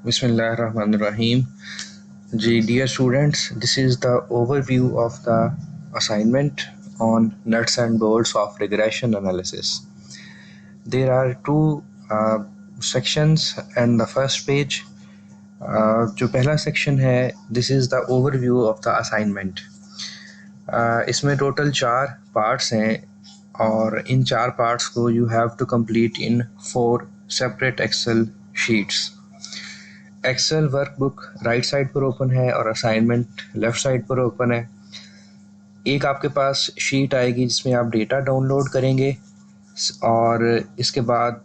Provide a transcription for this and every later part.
Bismillahirrahmanirrahim. Dear students, this is the overview of the assignment on nuts and bolts of regression analysis. There are two sections and the first page. जो पहला section है, this is the overview of the assignment. इसमें total 4 parts हैं और इन 4 parts को you have to complete in 4 separate excel sheets. Excel workbook right side पर open है और असाइनमेंट लेफ़्ट साइड पर ओपन है. एक आपके पास शीट आएगी जिसमें आप डेटा डाउनलोड करेंगे और इसके बाद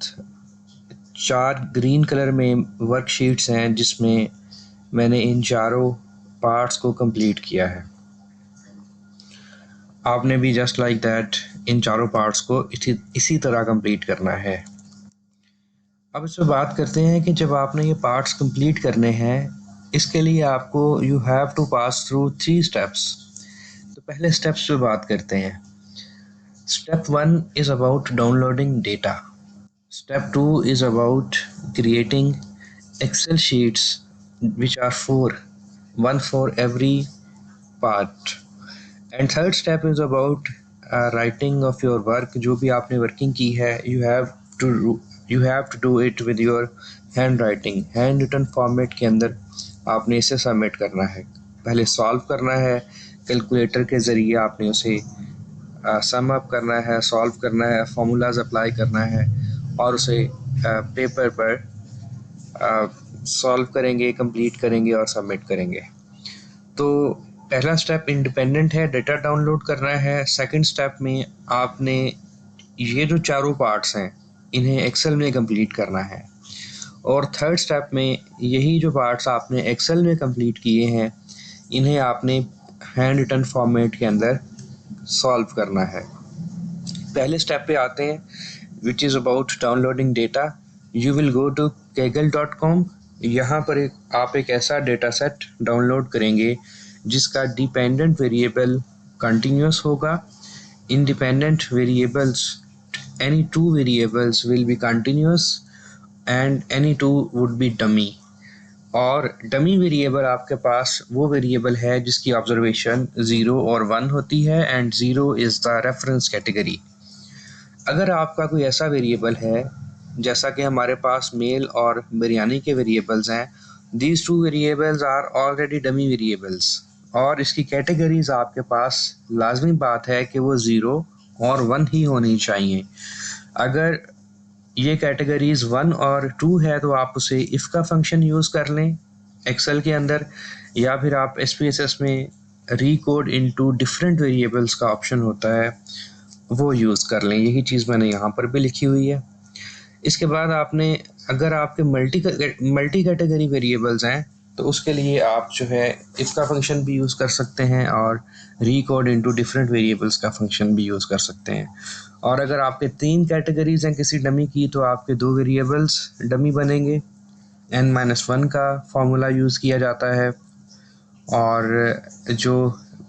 4 ग्रीन कलर में वर्कशीट्स हैं जिसमें मैंने इन चारों पार्ट्स को कंप्लीट किया है. आपने भी जस्ट लाइक दैट इन चारों पार्ट्स को इसी तरह कंप्लीट करना है. अब इस पर बात करते हैं कि जब आपने ये पार्ट्स कंप्लीट करने हैं, इसके लिए आपको you have to pass through 3 steps. तो पहले स्टेप्स पे बात करते हैं. Step 1 is about downloading data. Step 2 is about creating excel sheets which are 4, 1 for every part. And third step is about writing of your work. जो भी आपने working की है, you have to do it with your handwriting. Handwritten format के अंदर आपने इसे submit करना है. पहले सॉल्व करना है, कैलकुलेटर के ज़रिए आपने उसे सम अप करना है, सॉल्व करना है, फार्मूलाज अप्लाई करना है और उसे पेपर पर सॉल्व करेंगे, कंप्लीट करेंगे और सबमिट करेंगे. तो पहला स्टेप इंडिपेंडेंट है, डेटा डाउनलोड करना है. सेकंड स्टेप में आपने ये जो चारों पार्ट्स हैं इन्हें एक्सेल में कंप्लीट करना है और थर्ड स्टेप में यही जो पार्ट्स आपने एक्सेल में कंप्लीट किए हैं इन्हें आपने हैंड रिटन फॉर्मेट के अंदर सॉल्व करना है. पहले स्टेप पे आते हैं which is about downloading data. You will go to kaggle.com. यहाँ पर आप एक ऐसा डेटा सेट डाउनलोड करेंगे जिसका डिपेंडेंट वेरिएबल कंटिन्यूस होगा. Independent variables, any 2 variables will be continuous and any 2 would be dummy. और डमी वेरिएबल आपके पास वो वेरिएबल है जिसकी ऑब्जर्वेशन 0 और 1 होती है and 0 is the reference category. अगर आपका कोई ऐसा वेरिएबल है जैसा कि हमारे पास मेल और बिरयानी के वेरिएबल्स हैं, these 2 variables are already dummy variables और इसकी कैटेगरीज आपके पास लाजमी बात है कि वो 0 और 1 ही होनी चाहिए. अगर ये कैटेगरीज 1 और 2 है तो आप उसे इफ़ का फंक्शन यूज़ कर लें एक्सेल के अंदर, या फिर आप SPSS में रीकोड इनटू डिफरेंट वेरिएबल्स का ऑप्शन होता है वो यूज़ कर लें. यही चीज़ मैंने यहाँ पर भी लिखी हुई है. इसके बाद आपने, अगर आपके मल्टी कैटेगरी वेरिएबल्स हैं तो उसके लिए आप जो है इफ़ का फंक्शन भी यूज़ कर सकते हैं और रीकोड इनटू डिफरेंट वेरिएबल्स का फंक्शन भी यूज़ कर सकते हैं. और अगर आपके 3 कैटेगरीज हैं किसी डमी की तो आपके 2 वेरिएबल्स डमी बनेंगे. n-1 का फार्मूला यूज़ किया जाता है और जो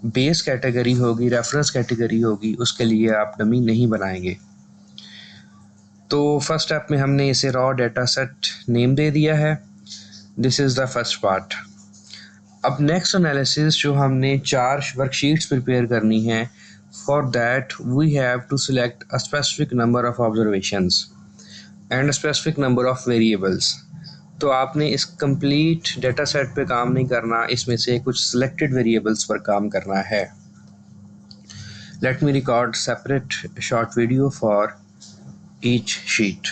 बेस कैटेगरी होगी, रेफरेंस कैटेगरी होगी, उसके लिए आप डमी नहीं बनाएंगे. तो फर्स्ट स्टेप में हमने इसे रॉ डेटा सेट नेम दे दिया है. This is the first part. अब नेक्स्ट एनालिसिस जो हमने 4 वर्कशीट्स प्रिपेयर करनी है, for that we have to select a specific number of observations and a specific number of variables. तो आपने इस कंप्लीट डेटा सेट पे काम नहीं करना, इसमें से कुछ सिलेक्टेड वेरिएबल्स पर काम करना है. Let me record separate short video for each sheet.